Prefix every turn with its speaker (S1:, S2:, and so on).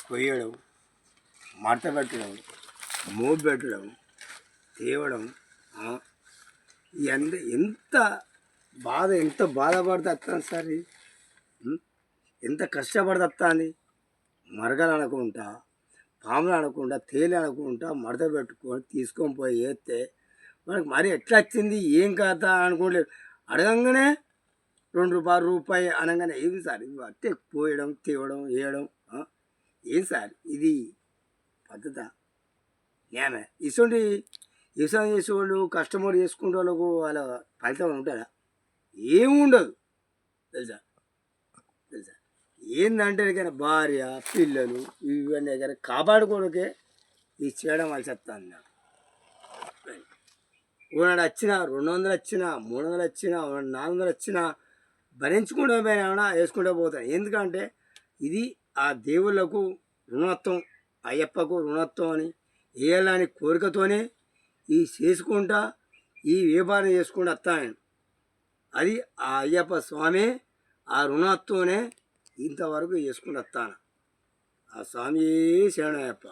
S1: కొయ్యడం, మడత పెట్టడం, మోపు పెట్టడం, తేవడం, ఎంత ఎంత బాధపడితే వస్తాను సార్ ఇది. ఎంత కష్టపడితే వస్తుంది. మరగలు అనుకుంటా, పాములు అనుకుంటా, తేలి అనుకుంటా మడత పెట్టుకొని తీసుకొని పోయి వేస్తే మనకు మరి ఎట్లా వచ్చింది ఏం కాదా అనుకోలేదు. అడగంగానే రూపాయి అనగానే ఏమి సార్ ఇది అట్టే పోయడం, తేవడం, వేయడం. ఏం సార్ ఇది పద్ధత? న్యాయమే? ఇటువంటి వ్యవసాయం చేసేవాళ్ళు కస్టమర్ చేసుకునే వాళ్ళకు వాళ్ళ ఫలితం ఉంటుందా? ఏముండదు తెలుసా. ఏంటంటే కానీ భార్య పిల్లలు ఇవన్నీ కానీ కాపాడుకోవడానికే ఇది చేయడం వలసి వస్తుంది. నాకు ఒకనాడు వచ్చినా 200 వచ్చినా 300 వచ్చినా 400 వచ్చినా భరించుకుంటూ పోయినా వేసుకుంటూ పోతాను. ఎందుకంటే ఇది ఆ దేవుళ్ళకు రుణత్వం, అయ్యప్పకు రుణత్వం అని వేయాలని కోరికతోనే ఈ చేసుకుంటా ఈ వ్యాపారం చేసుకుంటూ వస్తాను. అది ఆ అయ్యప్ప స్వామి ఆ రుణత్వనే ఇంతవరకు చేసుకుంటూ వస్తాను. ఆ స్వామి శరణయ్యప్ప.